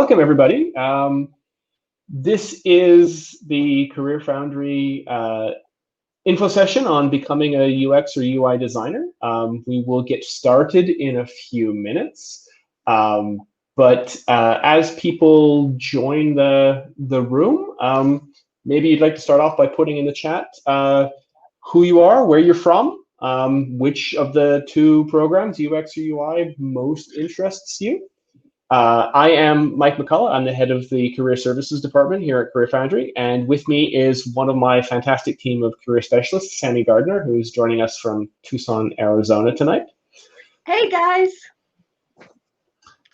welcome everybody. This is the CareerFoundry info session on becoming a UX or UI designer. We will get started in a few minutes, but as people join the room, maybe you'd like to start off by putting in the chat who you are, where you're from, which of the two programs, UX or UI, most interests you. I am Mike McCullough. I'm the head of the Career Services Department here at CareerFoundry, and with me is one of my fantastic team of career specialists, Sammy Gardner, who's joining us from Tucson, Arizona tonight. Hey, guys.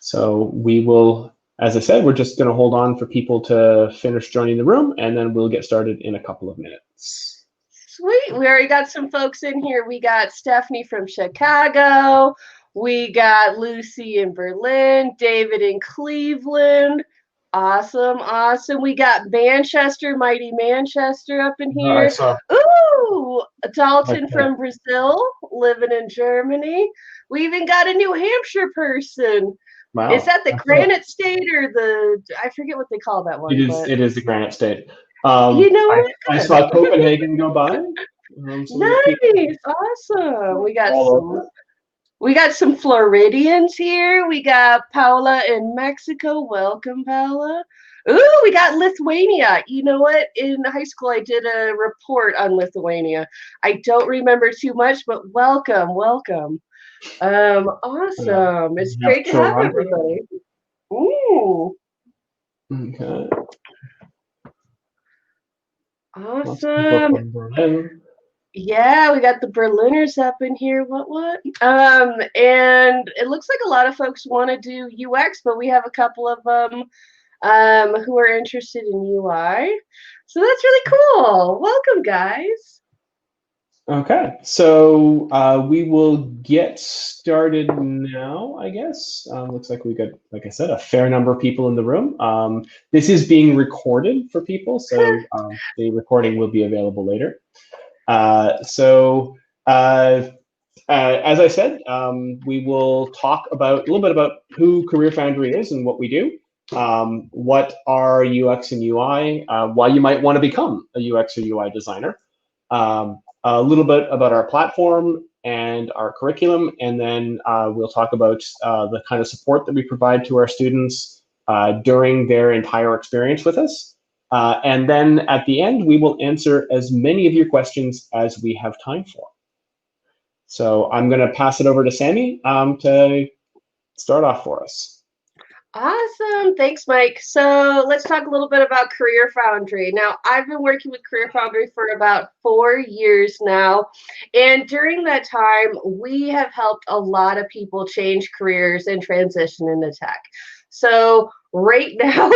So we will, as I said, we're just going to hold on for people to finish joining the room, and then we'll get started in a couple of minutes. Sweet. We already got some folks in here. We got Stephanie from Chicago. We got Lucy in Berlin, David in Cleveland. Awesome, awesome. We got Manchester, mighty Manchester up in here. Ooh, Dalton from Brazil, living in Germany. We even got a New Hampshire person. Wow. Is that the Granite State or the, I forget what they call that one. It is the Granite State. You know what? I saw Copenhagen go by. Nice, awesome. We got some Floridians here. We got Paula in Mexico. Welcome, Paula. Ooh, we got Lithuania. You know what? In high school, I did a report on Lithuania. I don't remember too much, but welcome, welcome. Awesome. It's great to have everybody. Ooh. Okay. Awesome. Yeah, we got the Berliners up in here. What? And it looks like a lot of folks want to do UX, but we have a couple of them who are interested in UI. So that's really cool. Welcome, guys. Okay, so we will get started now, I guess. Looks like we got, like I said, a fair number of people in the room. This is being recorded for people, so the recording will be available later. As I said, we will talk a little bit about who CareerFoundry is and what we do, what are UX and UI, why you might want to become a UX or UI designer, a little bit about our platform and our curriculum, and then we'll talk about the kind of support that we provide to our students during their entire experience with us. And then at the end, we will answer as many of your questions as we have time for. So I'm going to pass it over to Sammy to start off for us. Awesome. Thanks, Mike. So let's talk a little bit about CareerFoundry. Now, I've been working with CareerFoundry for about 4 years now. And during that time, we have helped a lot of people change careers and transition into tech. So right now,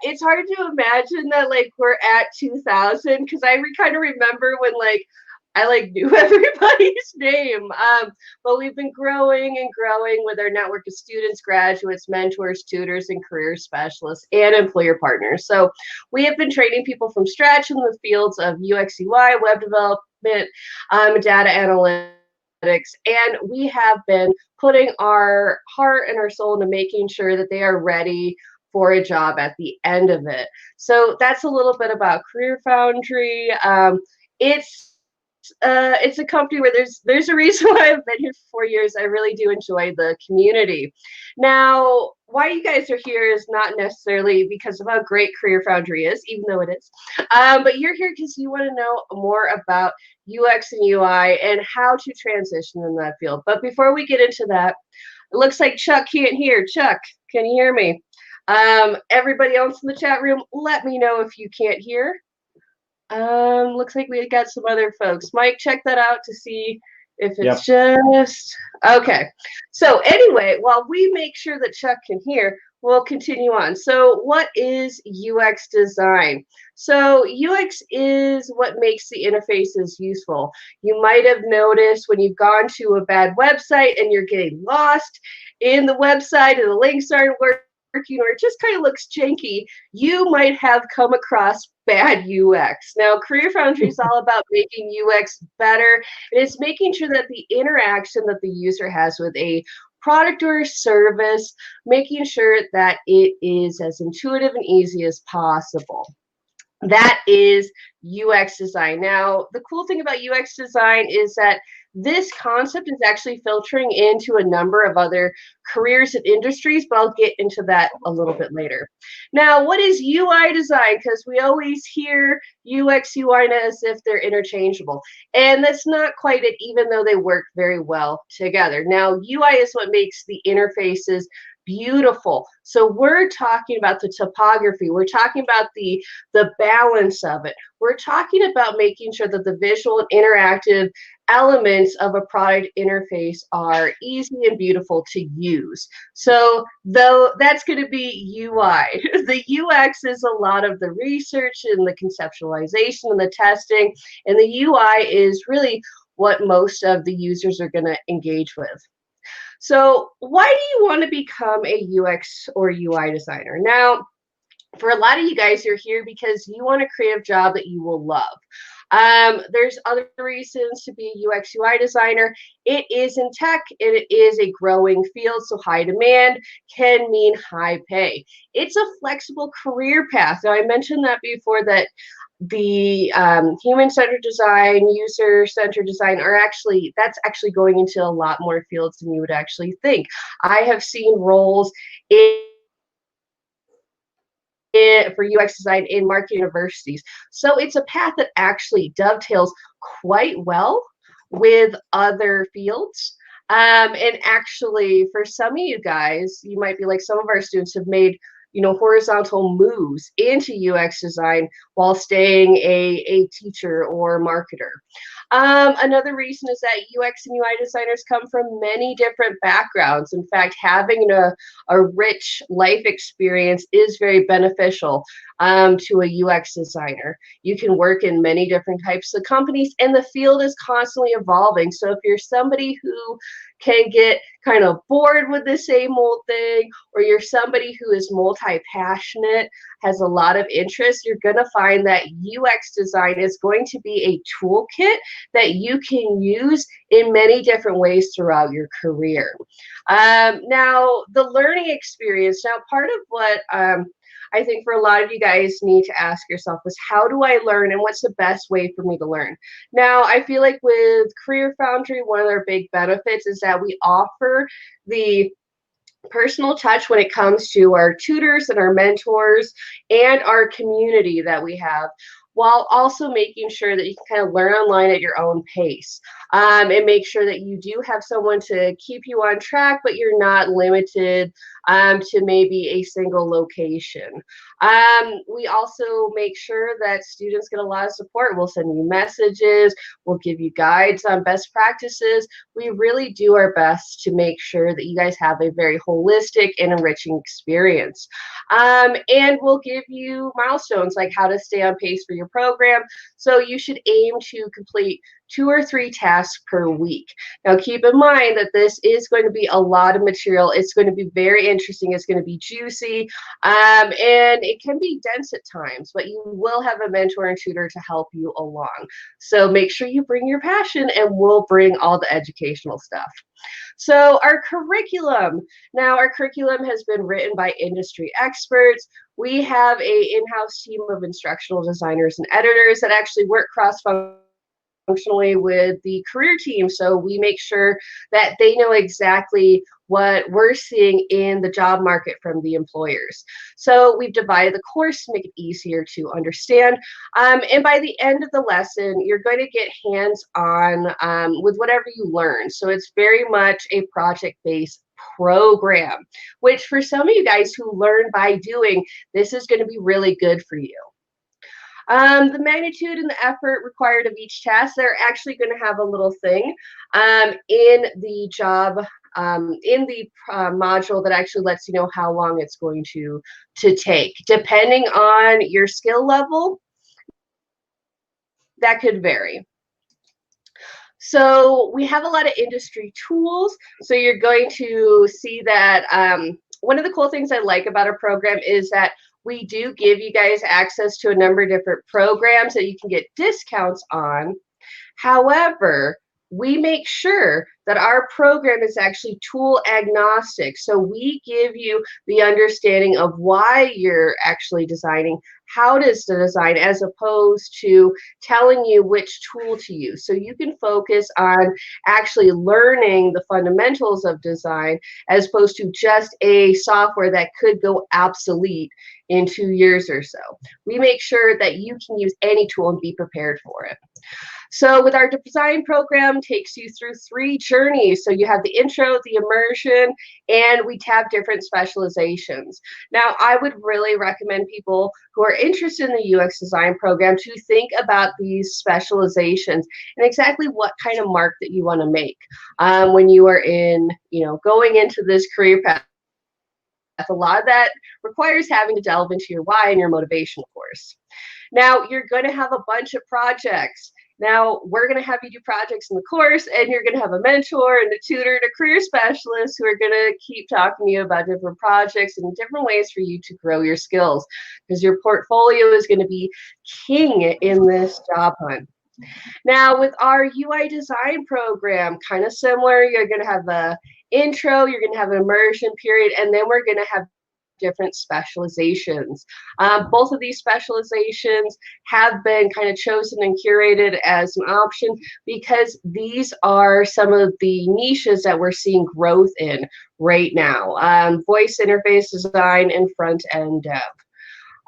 it's hard to imagine that we're at 2000, because I kind of remember when I knew everybody's name, but we've been growing and growing with our network of students, graduates, mentors, tutors, and career specialists and employer partners. So we have been training people from scratch in the fields of UX, UI, web development, data analytics, and we have been putting our heart and our soul into making sure that they are ready for a job at the end of it. So that's a little bit about CareerFoundry. It's a company where there's a reason why I've been here for 4 years. I really do enjoy the community. Now, why you guys are here is not necessarily because of how great CareerFoundry is, even though it is, but you're here because you want to know more about UX and UI and how to transition in that field. But before we get into that, it looks like Chuck can't hear. Chuck, can you hear me? Everybody else in the chat room, let me know if you can't hear. Looks like we got some other folks. Mike, check that out to see if it's just okay. So anyway, while we make sure that Chuck can hear, we'll continue on. So what is UX design? So UX is what makes the interfaces useful. You might have noticed when you've gone to a bad website and you're getting lost in the website and the links aren't working, or it just kind of looks janky, you might have come across bad UX. Now, CareerFoundry is all about making UX better. It is making sure that the interaction that the user has with a product or service, making sure that it is as intuitive and easy as possible. That is UX design. Now, the cool thing about UX design is that this concept is actually filtering into a number of other careers and industries, but I'll get into that a little bit later. Now, what is UI design? Because we always hear UX, UI as if they're interchangeable. And that's not quite it, even though they work very well together. Now, UI is what makes the interfaces beautiful. So we're talking about the topography. We're talking about the balance of it. We're talking about making sure that the visual and interactive elements of a product interface are easy and beautiful to use. So though that's going to be UI. The UX is a lot of the research and the conceptualization and the testing, and the UI is really what most of the users are going to engage with. So why do you want to become a UX or UI designer? Now, for a lot of you guys, you're here because you want a creative job that you will love. There's other reasons to be a UX UI designer. It is in tech and it is a growing field, so high demand can mean high pay. It's a flexible career path. Now, I mentioned that before, that the human-centered design, user-centered design that's actually going into a lot more fields than you would actually think. I have seen roles for UX design in marketing universities. So it's a path that actually dovetails quite well with other fields. And actually, for some of you guys, you might be like, some of our students have made horizontal moves into UX design while staying a teacher or marketer. Another reason is that UX and UI designers come from many different backgrounds. In fact, having a rich life experience is very beneficial to a UX designer. You can work in many different types of companies, and the field is constantly evolving. So if you're somebody who can get kind of bored with the same old thing, or you're somebody who is multi-passionate, has a lot of interest, you're going to find that UX design is going to be a toolkit that you can use in many different ways throughout your career. Now, the learning experience. Now, part of what I think for a lot of you guys need to ask yourself is, how do I learn and what's the best way for me to learn? Now, I feel like with CareerFoundry, one of their big benefits is that we offer the personal touch when it comes to our tutors and our mentors and our community that we have, while also making sure that you can kind of learn online at your own pace, and make sure that you do have someone to keep you on track, but you're not limited to maybe a single location. We also make sure that students get a lot of support. We'll send you messages, we'll give you guides on best practices. We really do our best to make sure that you guys have a very holistic and enriching experience. And we'll give you milestones like how to stay on pace for your program. So you should aim to complete 2 or 3 tasks per week. Now, keep in mind that this is going to be a lot of material. It's going to be very interesting. It's going to be juicy, and it can be dense at times, but you will have a mentor and tutor to help you along. So make sure you bring your passion, and we'll bring all the educational stuff. So our curriculum. Now, our curriculum has been written by industry experts. We have a in-house team of instructional designers and editors that actually work cross-functionally with the career team, so we make sure that they know exactly what we're seeing in the job market from the employers. So we've divided the course to make it easier to understand, and by the end of the lesson, you're going to get hands-on with whatever you learn. So it's very much a project-based program, which for some of you guys who learn by doing, this is going to be really good for you. The magnitude and the effort required of each task, they're actually going to have a little thing in the job, in the module that actually lets you know how long it's going to take. Depending on your skill level, that could vary. So we have a lot of industry tools. So you're going to see that one of the cool things I like about our program is that we do give you guys access to a number of different programs that you can get discounts on. However, we make sure that our program is actually tool agnostic. So we give you the understanding of why you're actually designing, how to design, as opposed to telling you which tool to use. So you can focus on actually learning the fundamentals of design as opposed to just a software that could go obsolete in 2 years or so. We make sure that you can use any tool and be prepared for it. So with our design program, takes you through 3 journeys. So you have the intro, the immersion, and we have different specializations. Now, I would really recommend people who are interested in the UX design program to think about these specializations and exactly what kind of mark that you want to make when you are going into this career path. A lot of that requires having to delve into your why and your motivation, of course. Now, you're going to have a bunch of projects. Now, we're going to have you do projects in the course, and you're going to have a mentor and a tutor and a career specialist who are going to keep talking to you about different projects and different ways for you to grow your skills, because your portfolio is going to be king in this job hunt. Now, with our UI design program, kind of similar, you're going to have the intro, you're going to have an immersion period, and then we're going to have different specializations. Both of these specializations have been kind of chosen and curated as an option because these are some of the niches that we're seeing growth in right now. Voice interface design and front-end dev.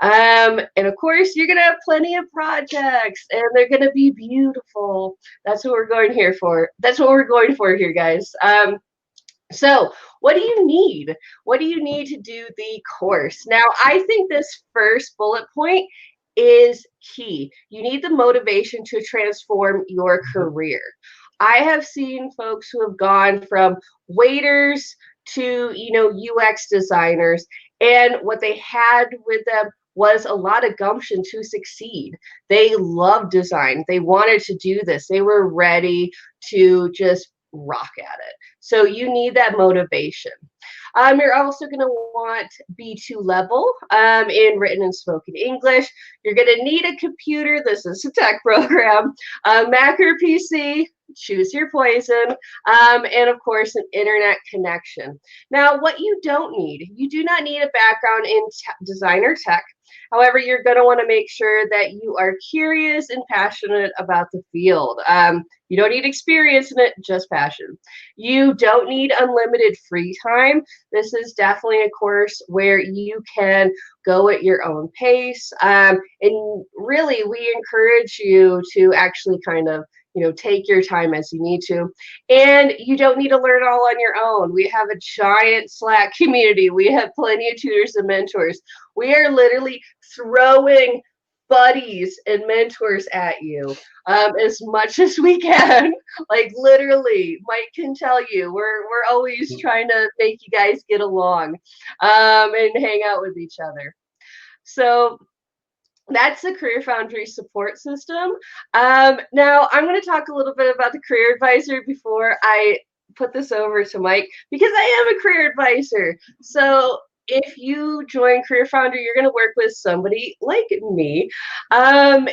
And of course, you're gonna have plenty of projects, and they're gonna be beautiful. That's what we're going here for. That's what we're going for here, guys. So what do you need? What do you need to do the course? Now, I think this first bullet point is key. You need the motivation to transform your career. I have seen folks who have gone from waiters to, UX designers, and what they had with them was a lot of gumption to succeed. They loved design. They wanted to do this. They were ready to just rock at it. So you need that motivation. You're also going to want B2 level in written and spoken English. You're going to need a computer. This is a tech program. Mac or PC, choose your poison. And of course, an internet connection. Now, what you don't need, you do not need a background in design or tech. However, you're going to want to make sure that you are curious and passionate about the field. You don't need experience in it, just passion. You don't need unlimited free time. This is definitely a course where you can go at your own pace. And really, we encourage you to actually kind of take your time as you need to. And you don't need to learn all on your own. We have a giant Slack community. We have plenty of tutors and mentors. We are literally throwing buddies and mentors at you as much as we can. Like literally, Mike can tell you, we're always trying to make you guys get along and hang out with each other. So that's the CareerFoundry support system. Now, I'm going to talk a little bit about the career advisor before I put this over to Mike, because I am a career advisor. So if you join CareerFoundry, you're going to work with somebody like me. And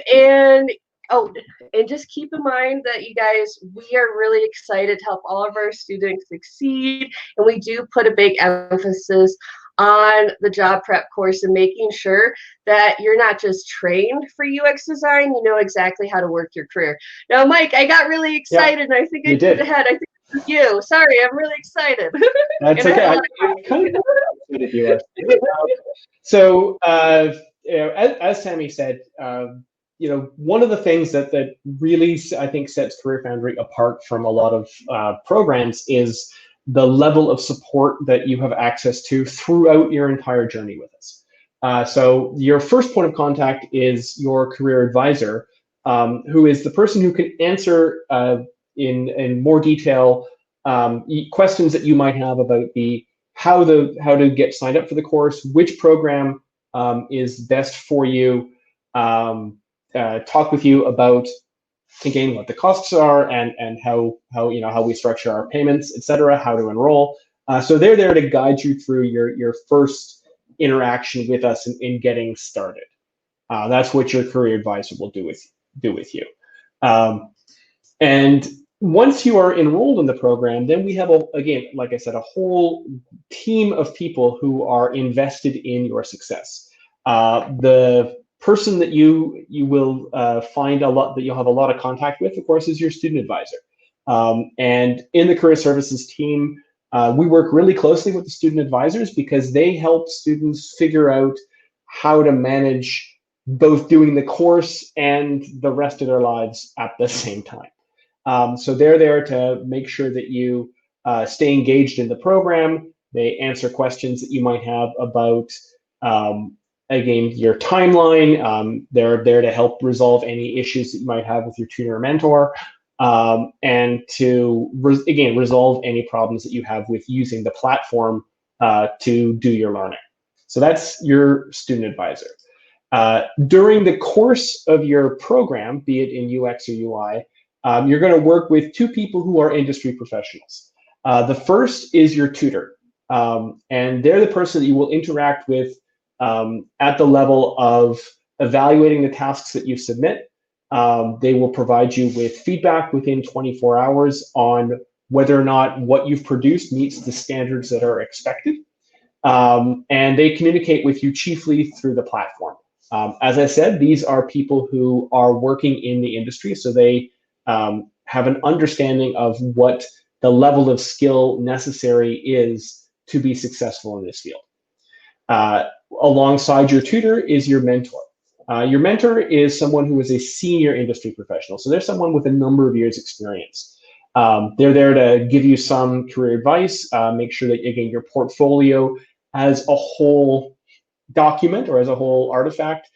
just keep in mind that you guys, we are really excited to help all of our students succeed. And we do put a big emphasis on the job prep course and making sure that you're not just trained for UX design, you know exactly how to work your career. Now, Mike, I got really excited, and I think I did ahead. I think it was you. Sorry, I'm really excited. That's okay. I kind of excited you are. So, as Sammy said, one of the things that really, I think, sets CareerFoundry apart from a lot of programs is the level of support that you have access to throughout your entire journey with us. So your first point of contact is your career advisor, who is the person who can answer in more detail questions that you might have about how to get signed up for the course, which program is best for you, talk with you about, again, what the costs are and how we structure our payments, etc., how to enroll. So they're there to guide you through your first interaction with us in getting started. That's what your career advisor will do with you. And Once you are enrolled in the program, then we have, again, like I said, a whole team of people who are invested in your success. The person that you will find a lot, that you'll have a lot of contact with, of course, is your student advisor. And in the career services team, we work really closely with the student advisors because they help students figure out how to manage both doing the course and the rest of their lives at the same time. So they're there to make sure that you stay engaged in the program. They answer questions that you might have about, again, your timeline. They're there to help resolve any issues that you might have with your tutor or mentor, and to, again, resolve any problems that you have with using the platform to do your learning. So that's your student advisor. During the course of your program, be it in UX or UI, you're going to work with two people who are industry professionals. The first is your tutor, and they're the person that you will interact with at the level of evaluating the tasks that you submit. They will provide you with feedback within 24 hours on whether or not what you've produced meets the standards that are expected. And they communicate with you chiefly through the platform. As I said, these are people who are working in the industry, so they have an understanding of what the level of skill necessary is to be successful in this field. Alongside your tutor is your mentor. Your mentor is someone who is a senior industry professional, so they're someone with a number of years experience. They're there to give you some career advice, make sure that, again, your portfolio as a whole document or as a whole artifact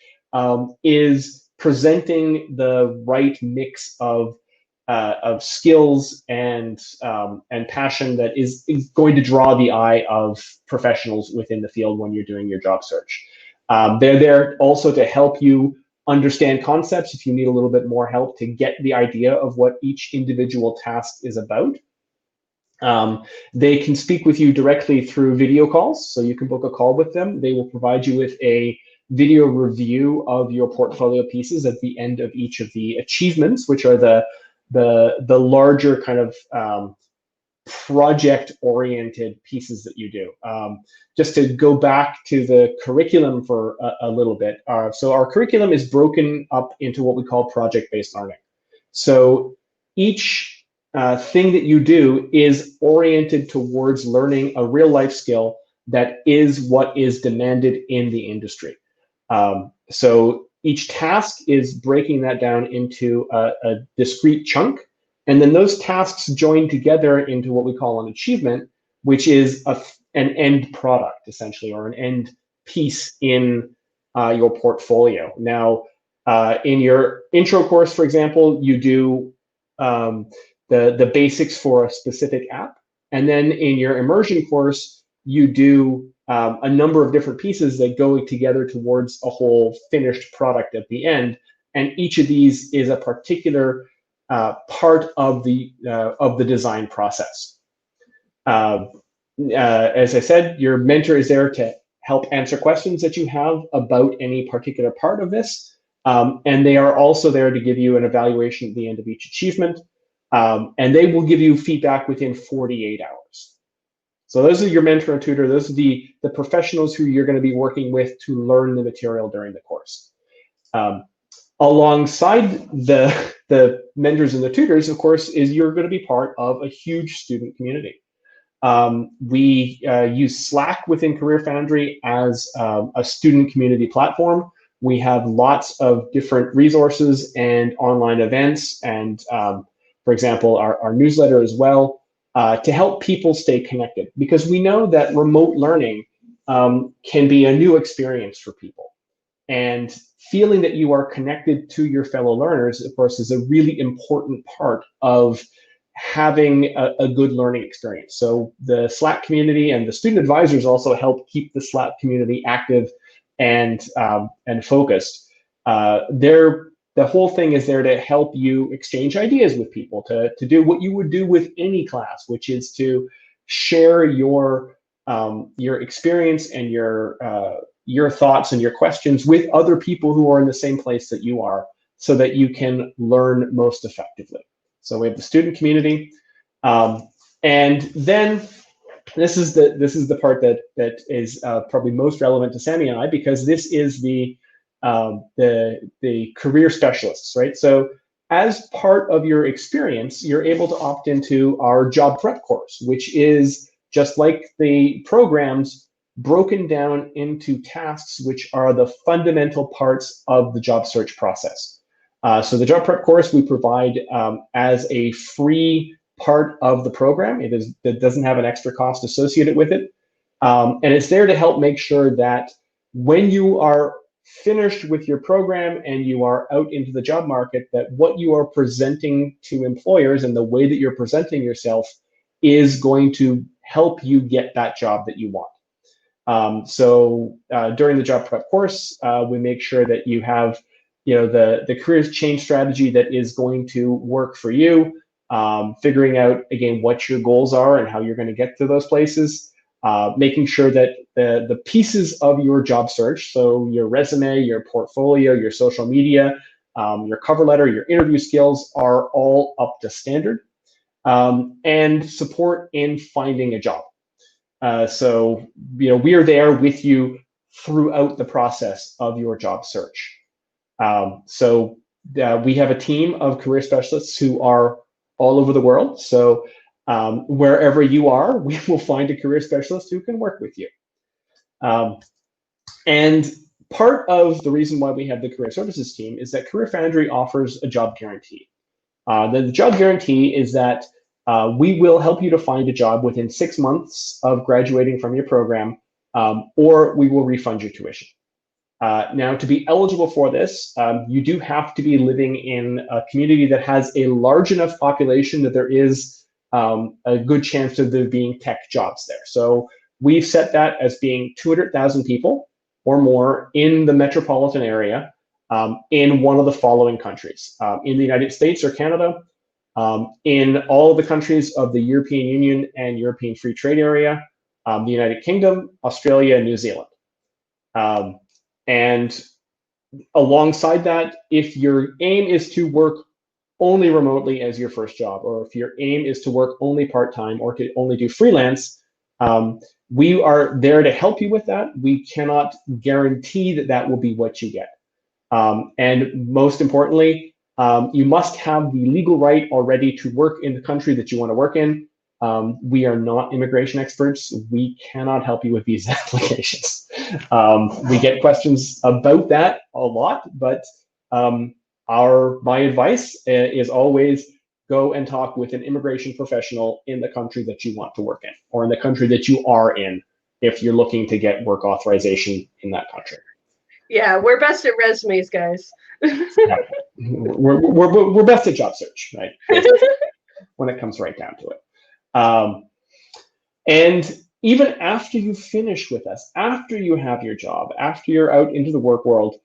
is presenting the right mix of skills and passion that is going to draw the eye of professionals within the field when you're doing your job search. They're there also to help you understand concepts if you need a little bit more help to get the idea of what each individual task is about. They can speak with you directly through video calls, so you can book a call with them. They will provide you with a video review of your portfolio pieces at the end of each of the achievements, which are the larger kind of project-oriented pieces that you do. Just to go back to the curriculum for a little bit. So our curriculum is broken up into what we call project-based learning. So each thing that you do is oriented towards learning a real-life skill that is what is demanded in the industry. So each task is breaking that down into a discrete chunk, and then those tasks join together into what we call an achievement, which is an end product, essentially, or an end piece in your portfolio. Now, in your intro course, for example, you do the basics for a specific app, and then in your immersion course, you do a number of different pieces that go together towards a whole finished product at the end, and each of these is a particular part of the design process. As I said, your mentor is there to help answer questions that you have about any particular part of this, and they are also there to give you an evaluation at the end of each achievement, and they will give you feedback within 48 hours. So those are your mentor and tutor. Those are the professionals who you're going to be working with to learn the material during the course. Alongside the mentors and the tutors, of course, is you're going to be part of a huge student community. We use Slack within CareerFoundry as a student community platform. We have lots of different resources and online events, and for example, our newsletter as well, to help people stay connected, because we know that remote learning can be a new experience for people. And feeling that you are connected to your fellow learners, of course, is a really important part of having a good learning experience. So the Slack community and the student advisors also help keep the Slack community active and focused. The whole thing is there to help you exchange ideas with people, to do what you would do with any class, which is to share your experience and your thoughts and your questions with other people who are in the same place that you are, so that you can learn most effectively. So we have the student community, and then this is the part that is probably most relevant to Sammy and I, because this is the career specialists, right? So as part of your experience, you're able to opt into our job prep course, which is just like the programs, broken down into tasks, which are the fundamental parts of the job search process. So the job prep course we provide as a free part of the program. It doesn't have an extra cost associated with it. And it's there to help make sure that when you are finished with your program and you are out into the job market, that what you are presenting to employers and the way that you're presenting yourself is going to help you get that job that you want. So during the job prep course, we make sure that you have, the career change strategy that is going to work for you, figuring out, again, what your goals are and how you're going to get to those places, making sure that the pieces of your job search, so your resume, your portfolio, your social media, your cover letter, your interview skills, are all up to standard, and support in finding a job. So we are there with you throughout the process of your job search. So we have a team of career specialists who are all over the world. So wherever you are, we will find a career specialist who can work with you. And part of the reason why we have the career services team is that CareerFoundry offers a job guarantee. The job guarantee is that we will help you to find a job within 6 months of graduating from your program, or we will refund your tuition. Now, to be eligible for this, you do have to be living in a community that has a large enough population that there is a good chance of there being tech jobs there. So we've set that as being 200,000 people or more in the metropolitan area, in one of the following countries: in the United States or Canada, in all of the countries of the European Union and European Free Trade Area, the United Kingdom, Australia, and New Zealand. And alongside that, if your aim is to work only remotely as your first job, or if your aim is to work only part-time or to only do freelance, we are there to help you with that. We cannot guarantee that that will be what you get. And most importantly, you must have the legal right already to work in the country that you want to work in. We are not immigration experts. We cannot help you with visa applications. We get questions about that a lot, but my advice is always go and talk with an immigration professional in the country that you want to work in, or in the country that you are in, if you're looking to get work authorization in that country. Yeah, we're best at resumes, guys. We're best at job search, right? When it comes right down to it. And even after you finish with us, after you have your job, after you're out into the work world,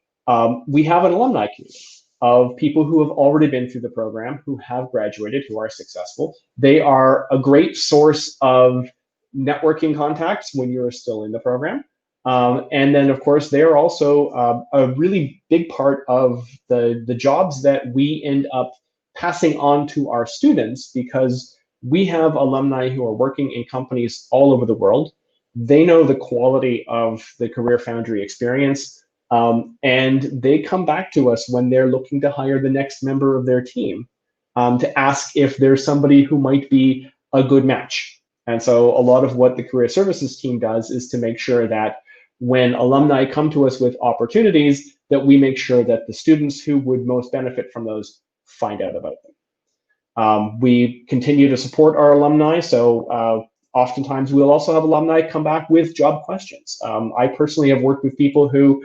we have an alumni community of people who have already been through the program, who have graduated, who are successful. They are a great source of networking contacts when you're still in the program. And then, of course, they are also a really big part of the jobs that we end up passing on to our students, because we have alumni who are working in companies all over the world. They know the quality of the CareerFoundry experience, and they come back to us when they're looking to hire the next member of their team, to ask if there's somebody who might be a good match. And so a lot of what the career services team does is to make sure that when alumni come to us with opportunities, that we make sure that the students who would most benefit from those find out about them. We continue to support our alumni, so oftentimes we'll also have alumni come back with job questions. I personally have worked with people who,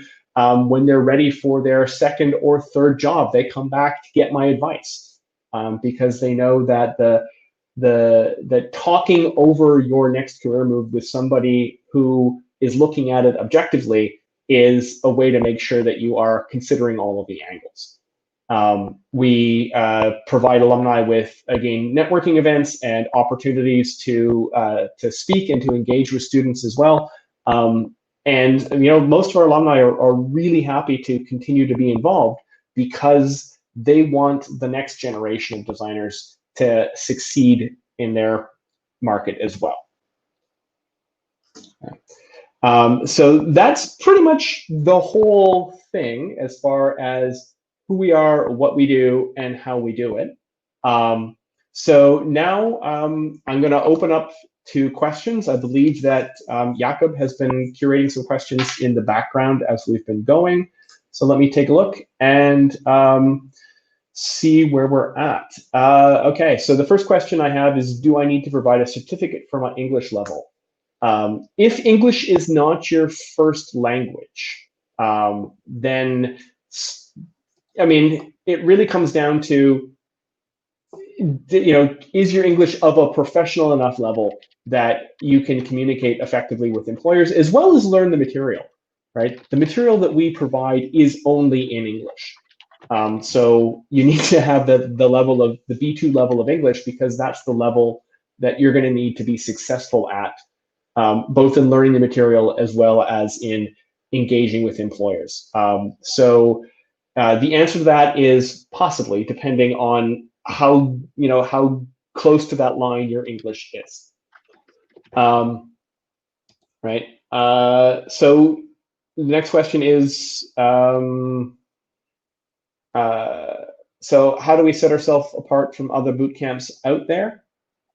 when they're ready for their second or third job, they come back to get my advice, because they know that the talking over your next career move with somebody who is looking at it objectively is a way to make sure that you are considering all of the angles. We provide alumni with, again, networking events and opportunities to speak and to engage with students as well. And most of our alumni are really happy to continue to be involved, because they want the next generation of designers to succeed in their market as well. So that's pretty much the whole thing as far as who we are, what we do, and how we do it. So now I'm going to open up to questions. I believe that Jakob has been curating some questions in the background as we've been going. So let me take a look and see where we're at. Okay, so the first question I have is, do I need to provide a certificate for my English level? If English is not your first language, then, I mean, it really comes down to, is your English of a professional enough level that you can communicate effectively with employers as well as learn the material, right? The material that we provide is only in English. So you need to have the level of the B2 level of English, because that's the level that you're going to need to be successful at, both in learning the material as well as in engaging with employers. So the answer to that is possibly, depending on how close to that line your English is. Right. So the next question is, so how do we set ourselves apart from other boot camps out there?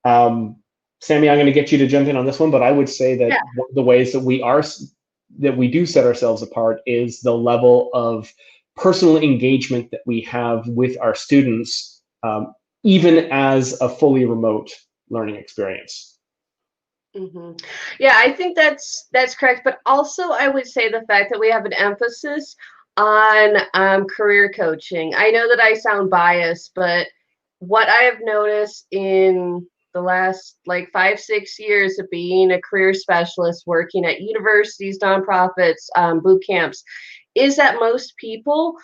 Sammy, I'm going to get you to jump in on this one, but I would say that one of the ways that we do set ourselves apart is the level of personal engagement that we have with our students, even as a fully remote learning experience. Mm-hmm. Yeah, I think that's correct. But also, I would say the fact that we have an emphasis on career coaching. I know that I sound biased, but what I have noticed in the last like 5-6 years of being a career specialist, working at universities, nonprofits, boot camps, is that most people,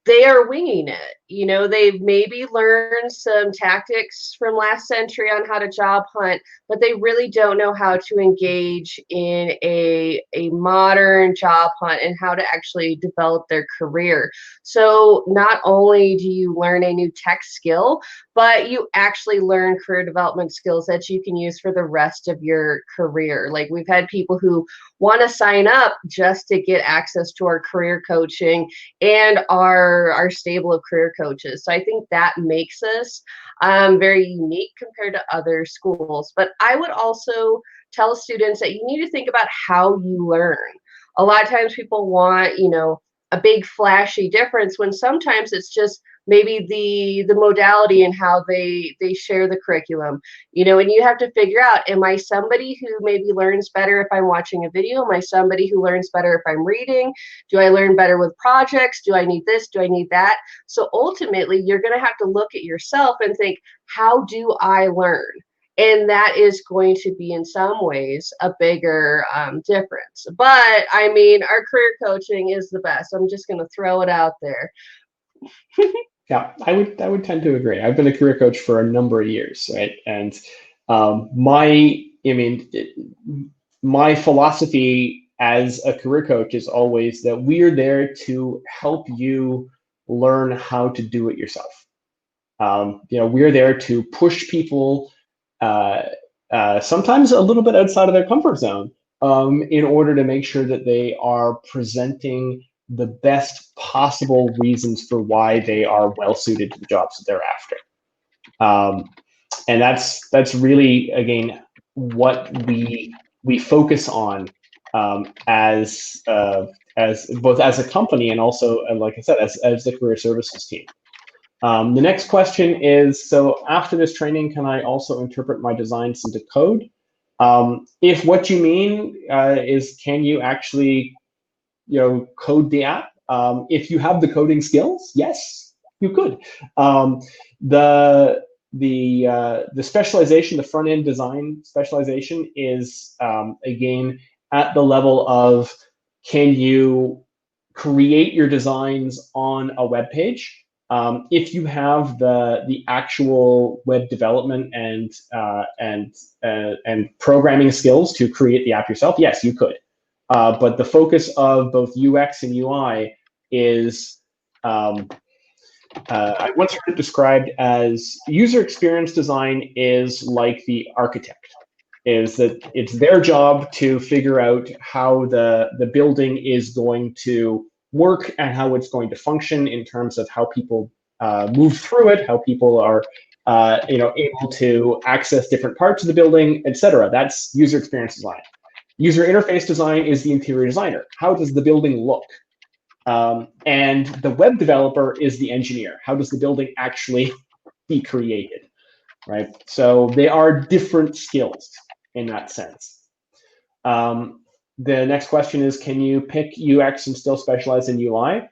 they are winging it. They've maybe learned some tactics from last century on how to job hunt, but they really don't know how to engage in a modern job hunt and how to actually develop their career. So not only do you learn a new tech skill, but you actually learn career development skills that you can use for the rest of your career. Like, we've had people who want to sign up just to get access to our career coaching and our stable of career coaches. So I think that makes us very unique compared to other schools. But I would also tell students that you need to think about how you learn. A lot of times people want, a big flashy difference, when sometimes it's just maybe the modality and how they share the curriculum, and you have to figure out, am I somebody who maybe learns better if I'm watching a video? Am I somebody who learns better if I'm reading? Do I learn better with projects? Do I need this? Do I need that? So ultimately, you're going to have to look at yourself and think, how do I learn? And that is going to be, in some ways, a bigger difference. But I mean, our career coaching is the best. I'm just going to throw it out there. Yeah, I would tend to agree. I've been a career coach for a number of years, right? And my philosophy as a career coach is always that we are there to help you learn how to do it yourself. We're there to push people sometimes a little bit outside of their comfort zone, in order to make sure that they are presenting the best possible reasons for why they are well suited to the jobs that they're after. And that's really, again, what we focus on, as both as a company and also, like I said, as the career services team. The next question is, so after this training, can I also interpret my designs into code? If what you mean is, can you actually code the app? If you have the coding skills, yes, you could. The specialization, the front end design specialization, is again at the level of, can you create your designs on a web page? If you have the actual web development and programming skills to create the app yourself, yes, you could. But the focus of both UX and UI is I once heard it described as user experience design is like the architect, is that it's their job to figure out how the building is going to work and how it's going to function in terms of how people move through it, how people are able to access different parts of the building, etc. That's user experience design. User interface design is the interior designer. How does the building look? And the web developer is the engineer. How does the building actually be created, right? So they are different skills in that sense. The next question is, can you pick UX and still specialize in UI?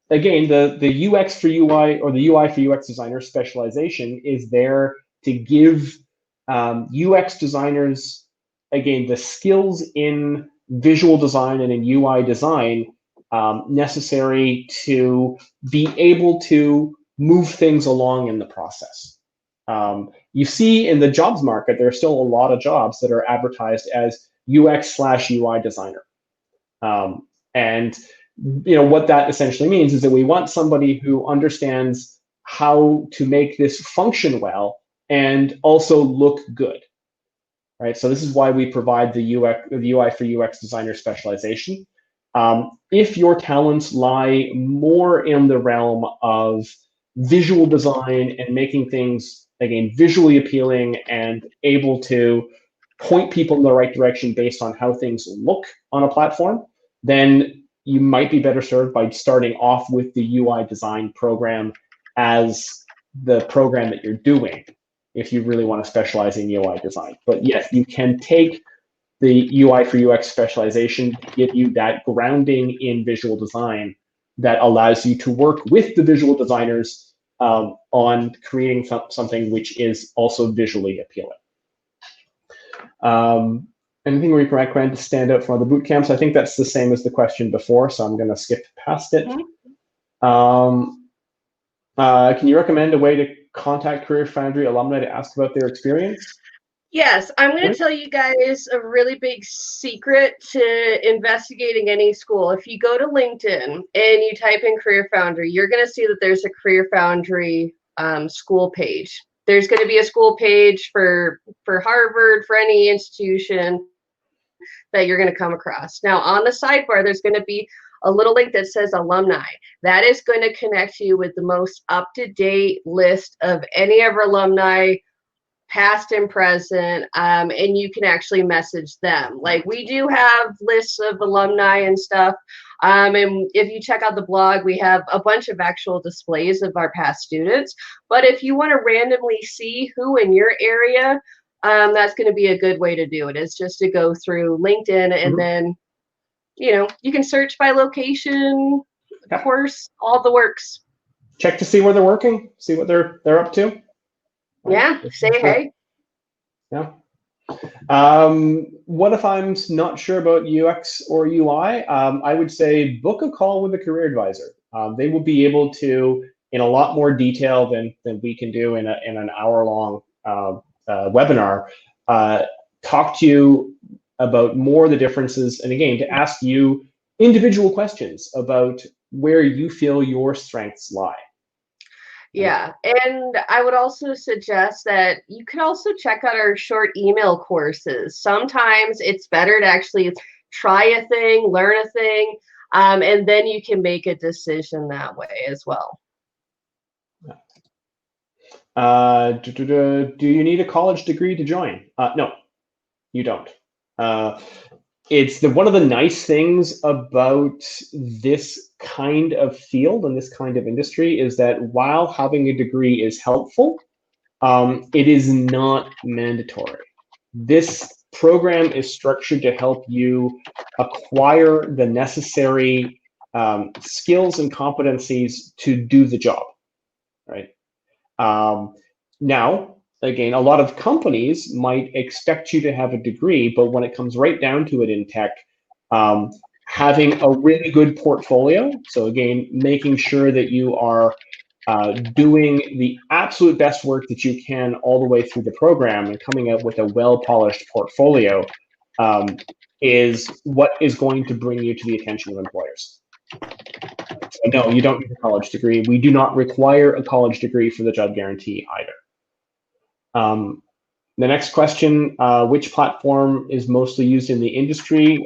Again, the UX for UI or the UI for UX designer specialization is there to give UX designers, again, the skills in visual design and in UI design necessary to be able to move things along in the process. You see in the jobs market, there are still a lot of jobs that are advertised as UX/UI designer. And what that essentially means is that we want somebody who understands how to make this function well and also look good, right? So this is why we provide the UI for UX designer specialization. If your talents lie more in the realm of visual design and making things, again, visually appealing and able to point people in the right direction based on how things look on a platform, then you might be better served by starting off with the UI design program as the program that you're doing if you really want to specialize in UI design. But yes, you can take the UI for UX specialization to give you that grounding in visual design that allows you to work with the visual designers on creating something which is also visually appealing. Anything we can recommend to stand out from other boot camps? I think that's the same as the question before, so I'm going to skip past it. Can you recommend a way to contact CareerFoundry alumni to ask about their experience? Yes, I'm going to tell you guys a really big secret to investigating any school. If you go to LinkedIn and you type in CareerFoundry, you're going to see that there's a CareerFoundry school page. There's going to be a school page for Harvard, for any institution that you're going to come across. Now, on the sidebar, there's going to be a little link that says alumni. That is going to connect you with the most up-to-date list of any of our alumni, past and present, and you can actually message them. Like, we do have lists of alumni and stuff, and if you check out the blog, we have a bunch of actual displays of our past students. But if you want to randomly see who in your area, that's going to be a good way to do it. It's just to go through LinkedIn, and then you can search by location, course, all the works. Check to see where they're working, see what they're up to. Yeah, say hey. Yeah. What if I'm not sure about UX or UI? I would say book a call with a career advisor. They will be able to, in a lot more detail than we can do in an hour-long webinar, talk to you about more of the differences, and again, to ask you individual questions about where you feel your strengths lie. Yeah, and I would also suggest that you could also check out our short email courses. Sometimes it's better to actually try a thing, learn a thing, and then you can make a decision that way as well. Do you need a college degree to join? No, you don't. It's one of the nice things about this kind of field and this kind of industry is that while having a degree is helpful, it is not mandatory. This program is structured to help you acquire the necessary skills and competencies to do the job, right? Now, again, a lot of companies might expect you to have a degree, but when it comes right down to it in tech, having a really good portfolio, so again, making sure that you are doing the absolute best work that you can all the way through the program and coming out with a well-polished portfolio is what is going to bring you to the attention of employers. So no, you don't need a college degree. We do not require a college degree for the job guarantee either. The next question, which platform is mostly used in the industry?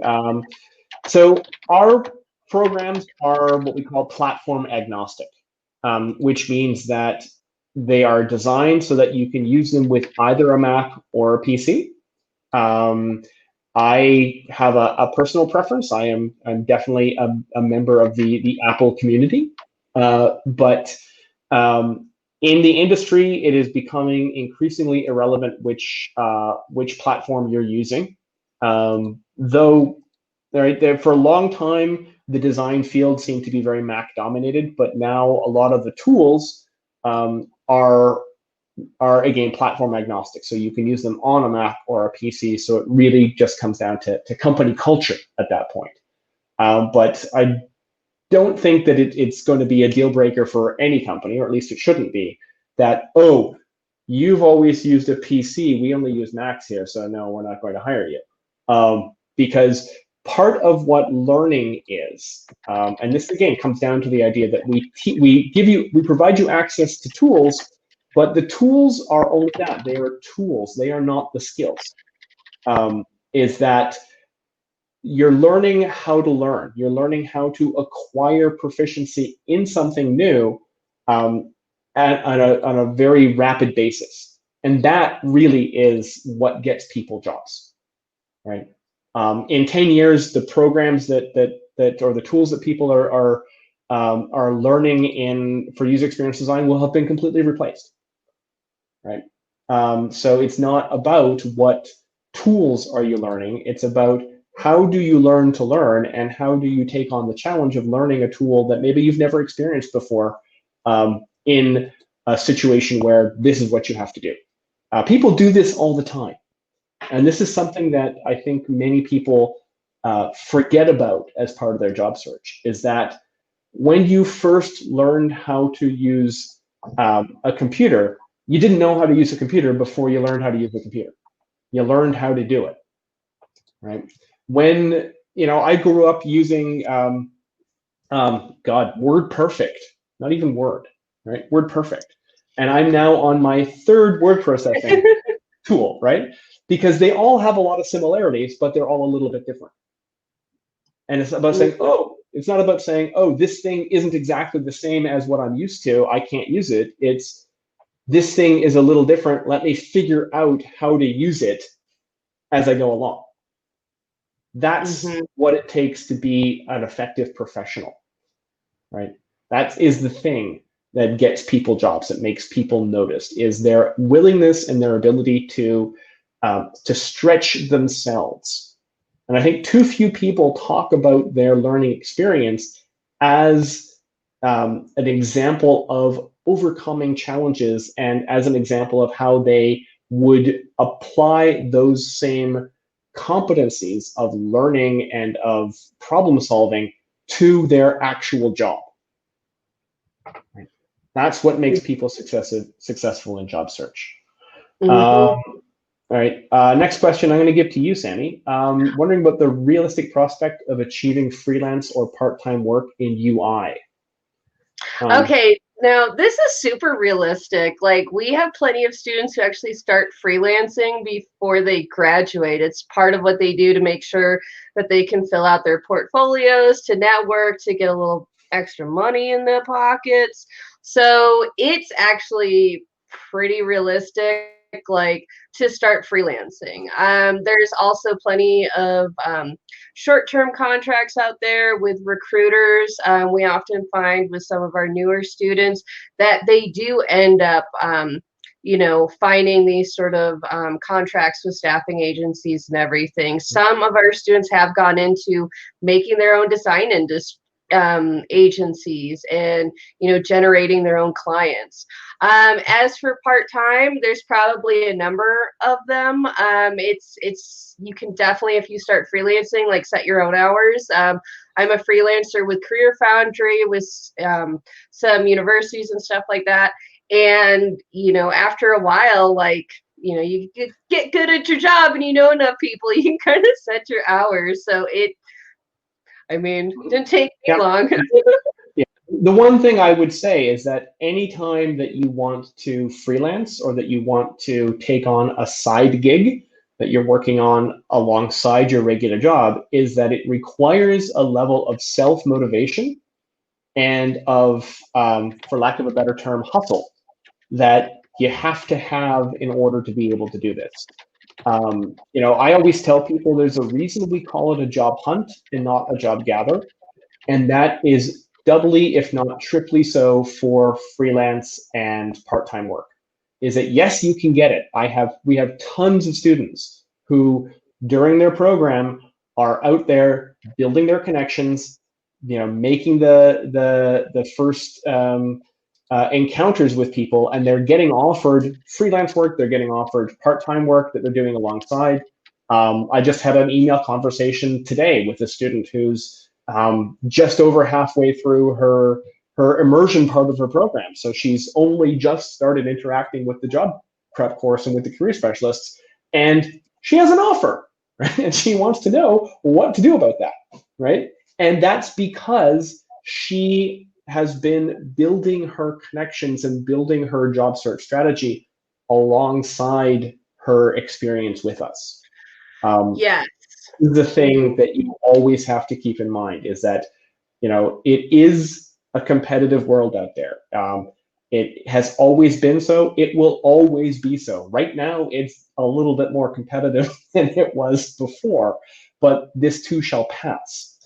So our programs are what we call platform agnostic, which means that they are designed so that you can use them with either a Mac or a PC. I have a personal preference. I'm definitely a member of the Apple community, but in the industry, it is becoming increasingly irrelevant which platform you're using. Though, right, for a long time, the design field seemed to be very Mac dominated, but now a lot of the tools are again platform agnostic, so you can use them on a Mac or a PC. So it really just comes down to company culture at that point. But I don't think that it's going to be a deal breaker for any company, or at least it shouldn't be, that, oh, you've always used a PC, we only use Macs here, so no, we're not going to hire you. Because part of what learning is, and this again comes down to the idea that we provide you access to tools, but the tools are only that. They are tools. They are not the skills. Is that you're learning how to learn. You're learning how to acquire proficiency in something new on a very rapid basis. And that really is what gets people jobs, right? In 10 years, the programs that or the tools that people are learning for user experience design will have been completely replaced, right? So it's not about what tools are you learning. It's about how do you learn to learn, and how do you take on the challenge of learning a tool that maybe you've never experienced before in a situation where this is what you have to do. People do this all the time. And this is something that I think many people forget about as part of their job search, is that when you first learned how to use a computer, you didn't know how to use a computer before you learned how to use a computer. You learned how to do it, right? When, I grew up using, WordPerfect, not even Word, right? WordPerfect. And I'm now on my third word processing tool, right? Because they all have a lot of similarities, but they're all a little bit different. And it's about saying, it's not about saying, this thing isn't exactly the same as what I'm used to, I can't use it. It's, this thing is a little different, let me figure out how to use it as I go along. That's what it takes to be an effective professional, right? That is the thing that gets people jobs, that makes people noticed, is their willingness and their ability to stretch themselves. And I think too few people talk about their learning experience as an example of overcoming challenges, and as an example of how they would apply those same competencies of learning and of problem solving to their actual job. That's what makes people successful in job search. All right, next question I'm going to give to you, Sammy. Wondering about the realistic prospect of achieving freelance or part-time work in UI. Okay, now this is super realistic. Like, we have plenty of students who actually start freelancing before they graduate. It's part of what they do to make sure that they can fill out their portfolios, to network, to get a little extra money in their pockets. So it's actually pretty realistic, like, to start freelancing. There's also plenty of short-term contracts out there with recruiters. We often find with some of our newer students that they do end up finding these sort of contracts with staffing agencies and everything. Some of our students have gone into making their own design agencies and generating their own clients. As for part-time, there's probably a number of them. It's you can definitely, if you start freelancing, like, set your own hours. I'm a freelancer with CareerFoundry, with some universities and stuff like that. And after a while, like, you get good at your job and enough people, you can kind of set your hours. So it didn't take me long. Yeah, the one thing I would say is that anytime that you want to freelance or that you want to take on a side gig that you're working on alongside your regular job, is that it requires a level of self-motivation and of, for lack of a better term, hustle that you have to have in order to be able to do this. I always tell people there's a reason we call it a job hunt and not a job gather. And that is doubly, if not triply so, for freelance and part-time work. Is that yes, you can get it. We have tons of students who during their program are out there building their connections, making the first encounters with people, and they're getting offered freelance work, they're getting offered part-time work that they're doing alongside. I just had an email conversation today with a student who's just over halfway through her immersion part of her program. So she's only just started interacting with the job prep course and with the career specialists, and she has an offer, right? And she wants to know what to do about that, right? And that's because she has been building her connections and building her job search strategy alongside her experience with us. Yes. The thing that you always have to keep in mind is that, it is a competitive world out there. It has always been so. It will always be so. Right now, it's a little bit more competitive than it was before, but this too shall pass.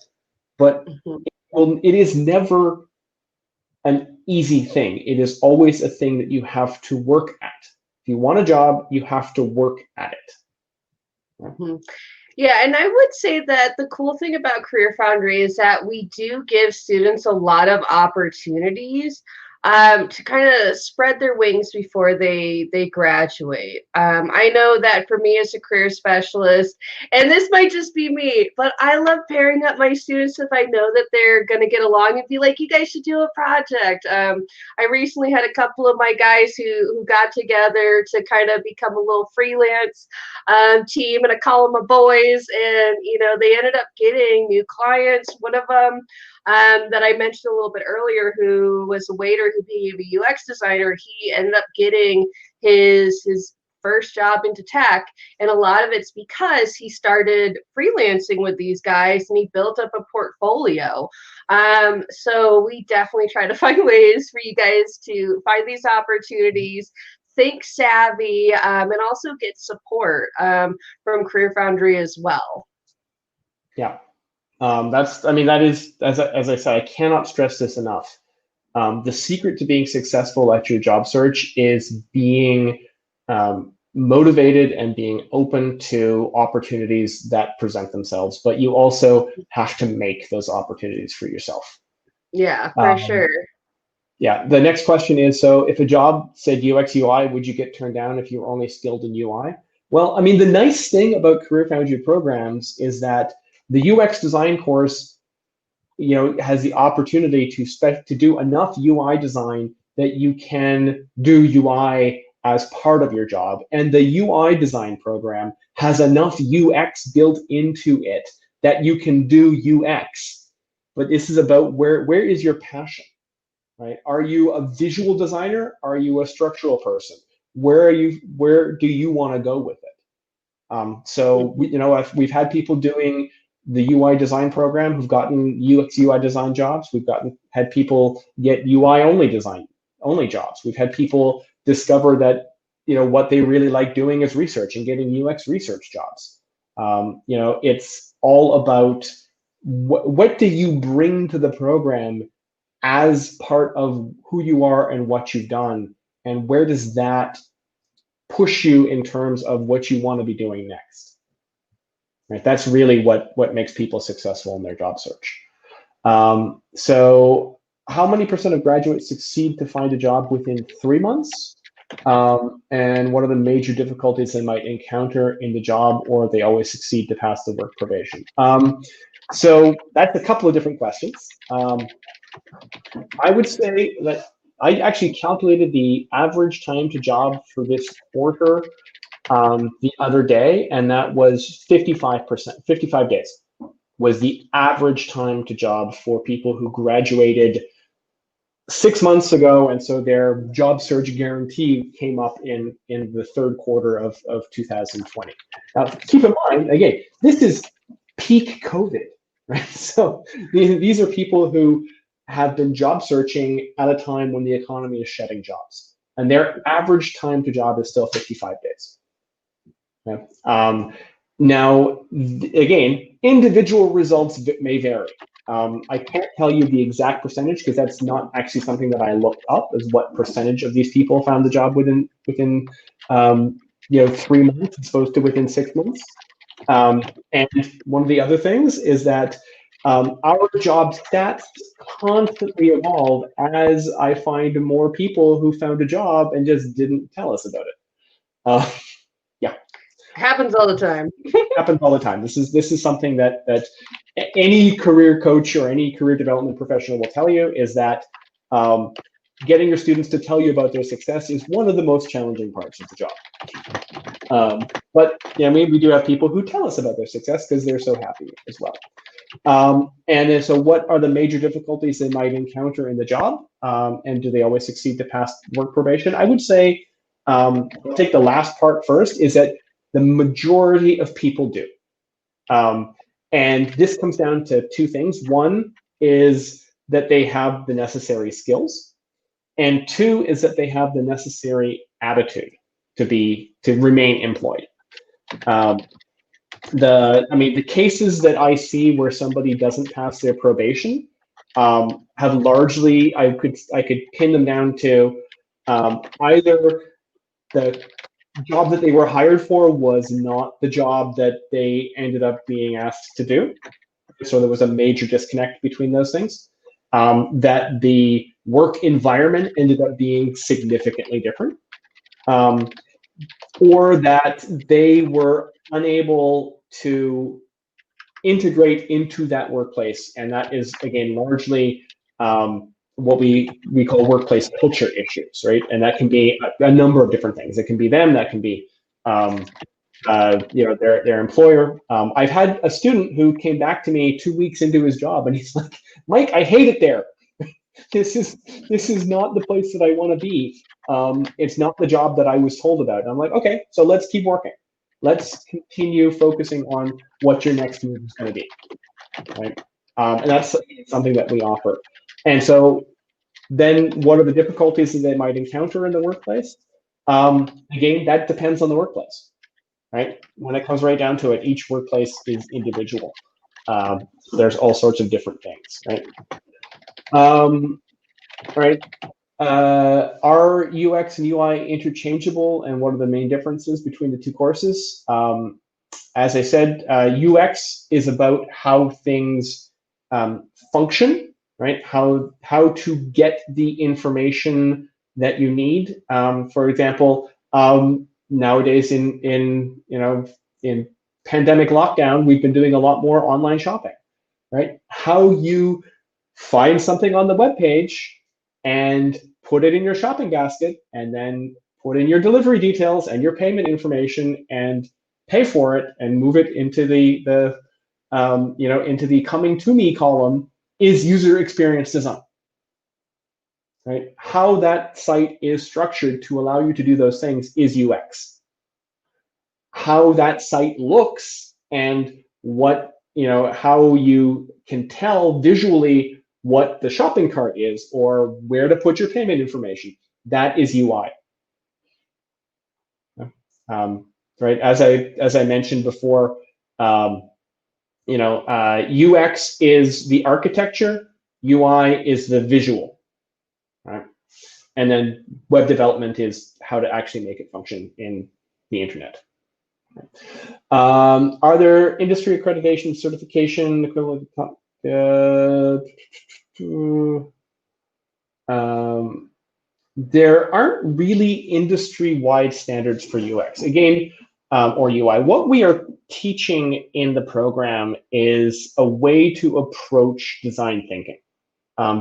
But it is never an easy thing. It is always a thing that you have to work at. If you want a job, you have to work at it. Mm-hmm. Yeah, and I would say that the cool thing about CareerFoundry is that we do give students a lot of opportunities to kind of spread their wings before they graduate. I know that for me as a career specialist, and this might just be me, but I love pairing up my students if I know that they're going to get along and be like, you guys should do a project. I recently had a couple of my guys who got together to kind of become a little freelance team, and I call them my boys, and they ended up getting new clients. One of them that I mentioned a little bit earlier, who was a waiter who became a UX designer, he ended up getting his first job into tech, and a lot of it's because he started freelancing with these guys and he built up a portfolio. So we definitely try to find ways for you guys to find these opportunities, think savvy, and also get support from CareerFoundry as well. Yeah. That is, as I said, I cannot stress this enough. The secret to being successful at your job search is being motivated and being open to opportunities that present themselves, but you also have to make those opportunities for yourself. Yeah, for sure. Yeah, the next question is, so if a job said UX UI, would you get turned down if you were only skilled in UI? Well, the nice thing about CareerFoundry programs is that the UX design course, has the opportunity to do enough UI design that you can do UI as part of your job. And the UI design program has enough UX built into it that you can do UX. But this is about where is your passion, right? Are you a visual designer? Are you a structural person? Where do you want to go with it? We've had people doing the UI design program who've gotten UX UI design jobs. We've had people get UI only jobs. We've had people discover that what they really like doing is research and getting UX research jobs. It's all about what do you bring to the program as part of who you are and what you've done, and where does that push you in terms of what you want to be doing next. Right, that's really what makes people successful in their job search. So how many % of graduates succeed to find a job within 3 months? And what are the major difficulties they might encounter in the job, or they always succeed to pass the work probation? So that's a couple of different questions. I would say that I actually calculated the average time to job for this quarter the other day, and that was 55%, 55 days was the average time to job for people who graduated 6 months ago, and so their job search guarantee came up in the third quarter of 2020. Now, keep in mind, again, this is peak COVID, right? So these are people who have been job searching at a time when the economy is shedding jobs, and their average time to job is still 55 days. Okay? Now, again, individual results may vary. I can't tell you the exact percentage because that's not actually something that I looked up, is what percentage of these people found the job within 3 months as opposed to within 6 months. And one of the other things is that our job stats constantly evolve as I find more people who found a job and just didn't tell us about it. Yeah. Happens all the time. Happens all the time. This is something that any career coach or any career development professional will tell you, is that getting your students to tell you about their success is one of the most challenging parts of the job. But yeah, we do have people who tell us about their success because they're so happy as well. And then, so what are the major difficulties they might encounter in the job? And do they always succeed to pass work probation? I would say, I'll take the last part first, is that the majority of people do. And this comes down to two things. One is that they have the necessary skills, and two is that they have the necessary attitude to remain employed. The cases that I see where somebody doesn't pass their probation have largely, I could pin them down to either the job that they were hired for was not the job that they ended up being asked to do. So there was a major disconnect between those things. That the work environment ended up being significantly different. Or that they were unable to integrate into that workplace. And that is, again, largely what we call workplace culture issues, right? And that can be a number of different things. It can be them, that can be their employer. I've had a student who came back to me 2 weeks into his job, and he's like, "Mike, I hate it there. This is not the place that I want to be. It's not the job that I was told about." And I'm like, okay, so let's keep working. Let's continue focusing on what your next move is going to be, right? And that's something that we offer. And so then what are the difficulties that they might encounter in the workplace? Again, that depends on the workplace, right? When it comes right down to it, each workplace is individual. There's all sorts of different things, right? Right. Are UX and UI interchangeable, and what are the main differences between the two courses? As I said, UX is about how things function, right? How to get the information that you need. For example, nowadays in pandemic lockdown, we've been doing a lot more online shopping, right? How you find something on the web page and put it in your shopping basket, and then put in your delivery details and your payment information and pay for it and move it into the into the coming to me column is user experience design, right? How that site is structured to allow you to do those things is UX. How that site looks and what, how you can tell visually what the shopping cart is or where to put your payment information, that is UI. Right, as I mentioned before, UX is the architecture, UI is the visual, right? And then web development is how to actually make it function in the internet. Are there industry accreditation, certification equivalent? There aren't really industry-wide standards for UX, again, or UI. What we are teaching in the program is a way to approach design thinking,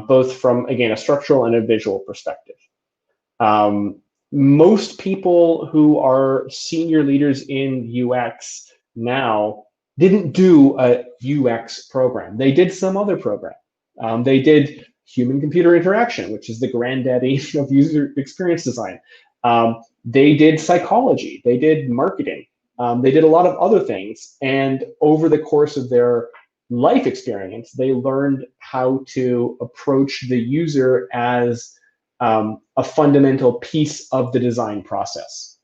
both from, again, a structural and a visual perspective. Most people who are senior leaders in UX now didn't do a UX program. They did some other program. They did human-computer interaction, which is the granddaddy of user experience design. They did psychology, they did marketing, they did a lot of other things. And over the course of their life experience, they learned how to approach the user as a fundamental piece of the design process.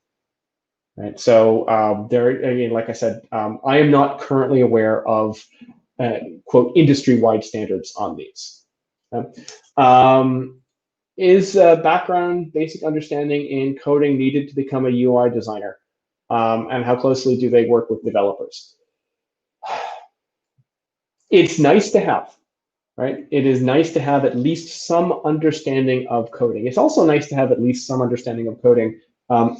Right. So there, again, like I said, I am not currently aware of quote industry-wide standards on these. Is background, basic understanding in coding needed to become a UI designer? And how closely do they work with developers? It's nice to have, right? It is nice to have at least some understanding of coding. It's also nice to have at least some understanding of coding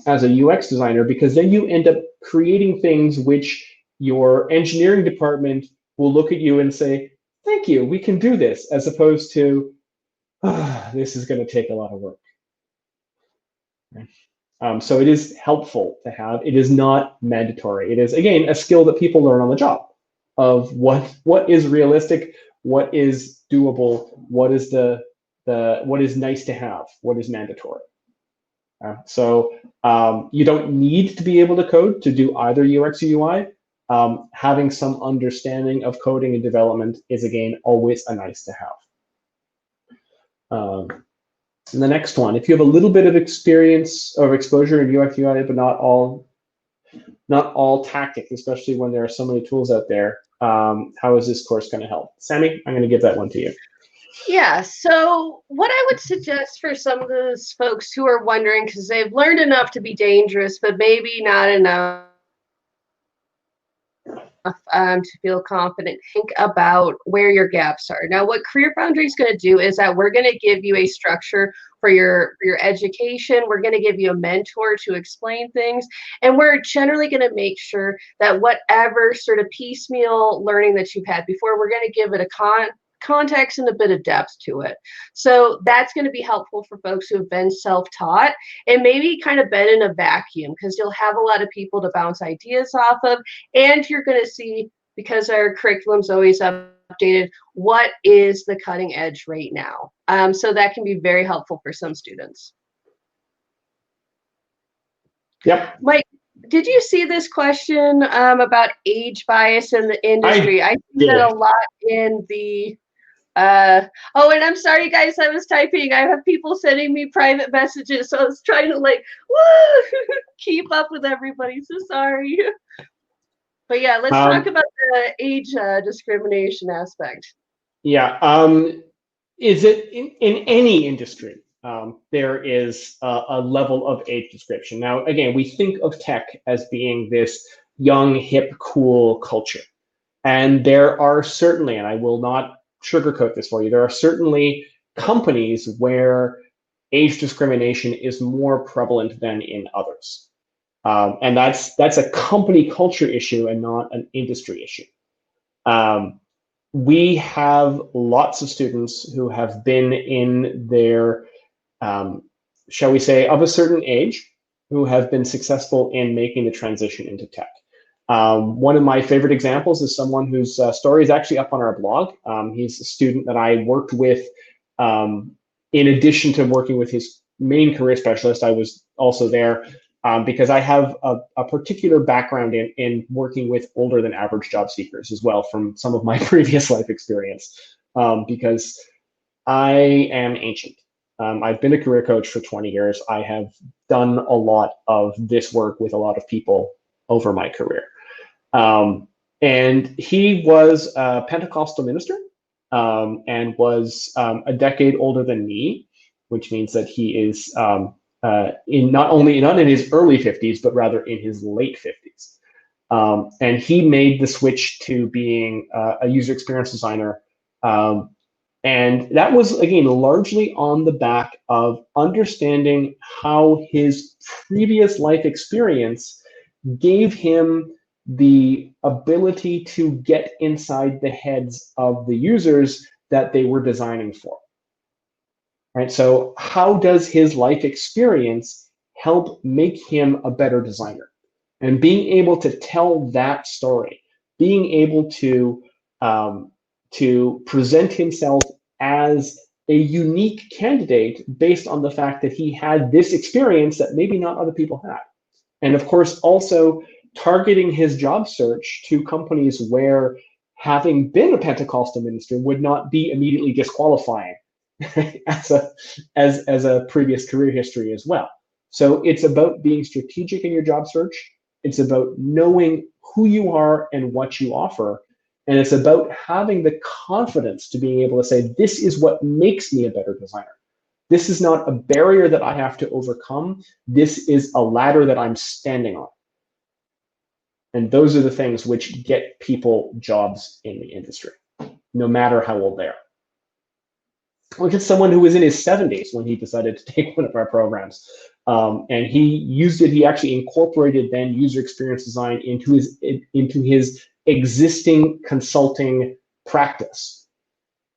as a UX designer, because then you end up creating things which your engineering department will look at you and say, thank you, we can do this, as opposed to, this is going to take a lot of work. So it is helpful to have. It is not mandatory. It is, again, a skill that people learn on the job of what is realistic, what is doable, what is what is nice to have, what is mandatory. So you don't need to be able to code to do either UX or UI. Having some understanding of coding and development is, again, always a nice to have. And the next one, if you have a little bit of experience or exposure in UX UI, but not all tactics, especially when there are so many tools out there, how is this course going to help? Sammy, I'm going to give that one to you. Yeah, so what I would suggest for some of those folks who are wondering, because they've learned enough to be dangerous, but maybe not enough to feel confident, think about where your gaps are. Now, what CareerFoundry is going to do is that we're going to give you a structure for your education. We're going to give you a mentor to explain things. And we're generally going to make sure that whatever sort of piecemeal learning that you've had before, we're going to give it a context and a bit of depth to it. So that's going to be helpful for folks who have been self-taught and maybe kind of been in a vacuum, because you'll have a lot of people to bounce ideas off of, and you're going to see, because our curriculum's always updated, what is the cutting edge right now. So that can be very helpful for some students. Yep. Mike, did you see this question about age bias in the industry? I see that a lot in the oh, and I'm sorry, guys, I was typing. I have people sending me private messages, so I was trying to keep up with everybody. So sorry. But yeah, let's talk about the age discrimination aspect. Yeah. Is it in any industry? There is a level of age discrimination. Now, again, we think of tech as being this young, hip, cool culture. And there are certainly, and I will not sugarcoat this for you, there are certainly companies where age discrimination is more prevalent than in others. And that's a company culture issue and not an industry issue. We have lots of students who have been in their, shall we say, of a certain age, who have been successful in making the transition into tech. One of my favorite examples is someone whose story is actually up on our blog. He's a student that I worked with. In addition to working with his main career specialist, I was also there because I have a particular background in working with older than average job seekers as well from some of my previous life experience, because I am ancient. I've been a career coach for 20 years. I have done a lot of this work with a lot of people over my career. And he was a Pentecostal minister and was a decade older than me, which means that he is not in his early 50s, but rather in his late 50s. And he made the switch to being a user experience designer. And that was, again, largely on the back of understanding how his previous life experience gave him the ability to get inside the heads of the users that they were designing for. Right? So how does his life experience help make him a better designer? And being able to tell that story, being able to present himself as a unique candidate based on the fact that he had this experience that maybe not other people had. And of course, also targeting his job search to companies where having been a Pentecostal minister would not be immediately disqualifying as a previous career history as well. So it's about being strategic in your job search. It's about knowing who you are and what you offer. And it's about having the confidence to being able to say, this is what makes me a better designer. This is not a barrier that I have to overcome. This is a ladder that I'm standing on. And those are the things which get people jobs in the industry, no matter how old they are. Look at someone who was in his 70s when he decided to take one of our programs. And he used it, he actually incorporated then user experience design into his existing consulting practice,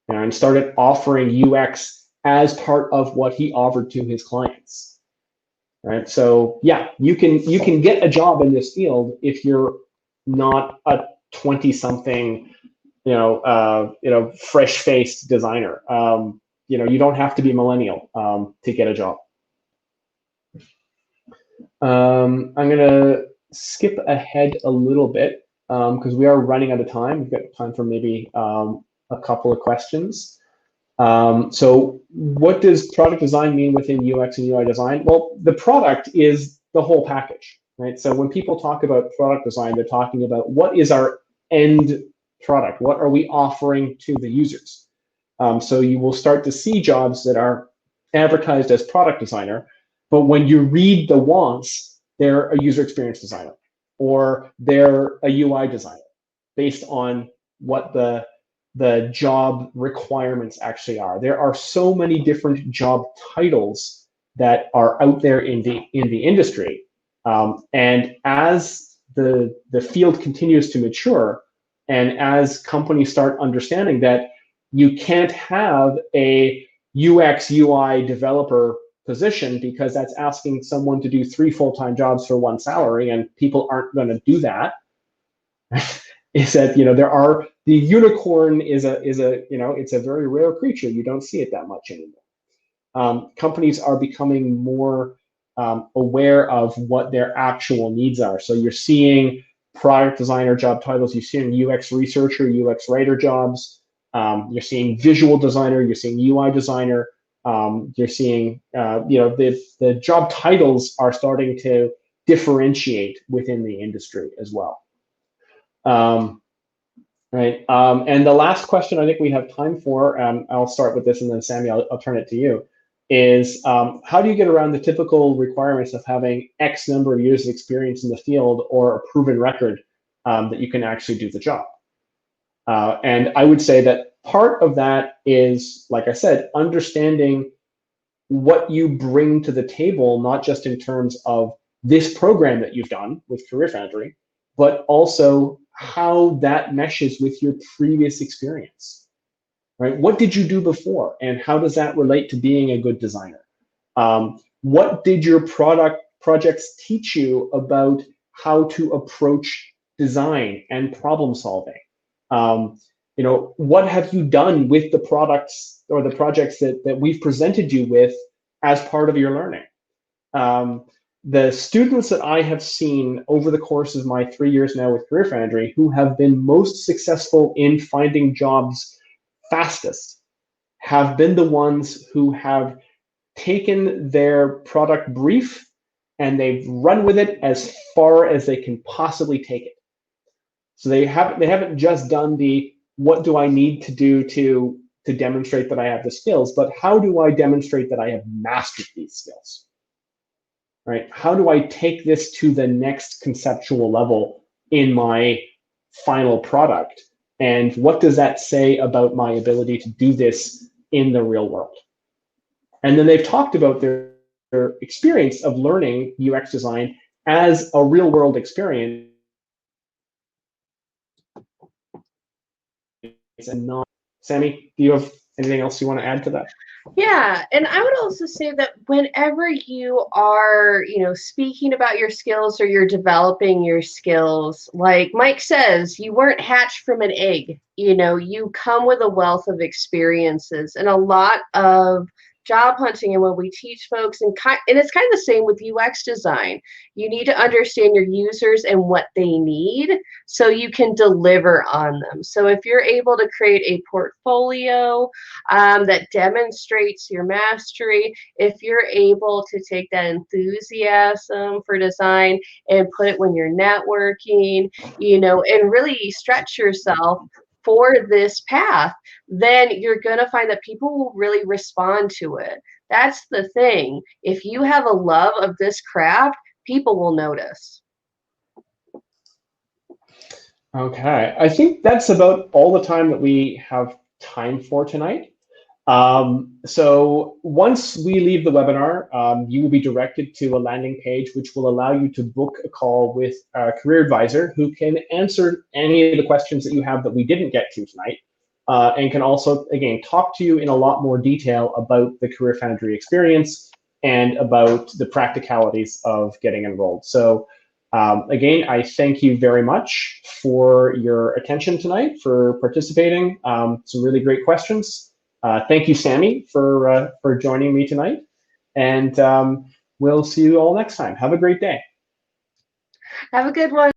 and started offering UX as part of what he offered to his clients. Right. So yeah, you can get a job in this field if you're not a 20-something, fresh-faced designer. You don't have to be millennial to get a job. I'm gonna skip ahead a little bit because we are running out of time. We've got time for maybe a couple of questions. So what does product design mean within UX and UI design? Well, the product is the whole package, right? So when people talk about product design, they're talking about what is our end product? What are we offering to the users? So you will start to see jobs that are advertised as product designer, but when you read the wants, they're a user experience designer or they're a UI designer based on what the job requirements actually are. There are so many different job titles that are out there in the industry, and as the field continues to mature, and as companies start understanding that you can't have a UX UI developer position because that's asking someone to do 3 full-time jobs for 1 salary, and people aren't going to do that. Is that the unicorn is it's a very rare creature. You don't see it that much anymore. Companies are becoming more aware of what their actual needs are. So you're seeing product designer job titles. You're seeing UX researcher, UX writer jobs. You're seeing visual designer. You're seeing UI designer. You're seeing the job titles are starting to differentiate within the industry as well. Right. And the last question I think we have time for, I'll start with this and then Sammy, I'll turn it to you, is how do you get around the typical requirements of having X number of years of experience in the field or a proven record that you can actually do the job? And I would say that part of that is, like I said, understanding what you bring to the table, not just in terms of this program that you've done with CareerFoundry, but also how that meshes with your previous experience, right? What did you do before, and how does that relate to being a good designer? What did your projects teach you about how to approach design and problem solving? What have you done with the products or the projects that we've presented you with as part of your learning? The students that I have seen over the course of my 3 years now with CareerFoundry who have been most successful in finding jobs fastest have been the ones who have taken their product brief and they've run with it as far as they can possibly take it. So they haven't just done the what do I need to do to demonstrate that I have the skills, but how do I demonstrate that I have mastered these skills? Right? How do I take this to the next conceptual level in my final product? And what does that say about my ability to do this in the real world? And then they've talked about their experience of learning UX design as a real world experience and not. Sammy, do you have Anything else you want to add to that? Yeah, and I would also say that whenever you are, speaking about your skills or you're developing your skills, like Mike says, you weren't hatched from an egg. You come with a wealth of experiences and a lot of job hunting. And when we teach folks, and it's kind of the same with UX design, you need to understand your users and what they need so you can deliver on them. So if you're able to create a portfolio that demonstrates your mastery, if you're able to take that enthusiasm for design and put it when you're networking, and really stretch yourself for this path, then you're going to find that people will really respond to it. That's the thing. If you have a love of this craft, people will notice. Okay, I think that's about all the time that we have time for tonight. So once we leave the webinar, you will be directed to a landing page which will allow you to book a call with a career advisor who can answer any of the questions that you have that we didn't get to tonight, and can also, again, talk to you in a lot more detail about the CareerFoundry experience and about the practicalities of getting enrolled. So again, I thank you very much for your attention tonight, for participating. Some really great questions. Thank you, Sammy, for joining me tonight. And we'll see you all next time. Have a great day. Have a good one.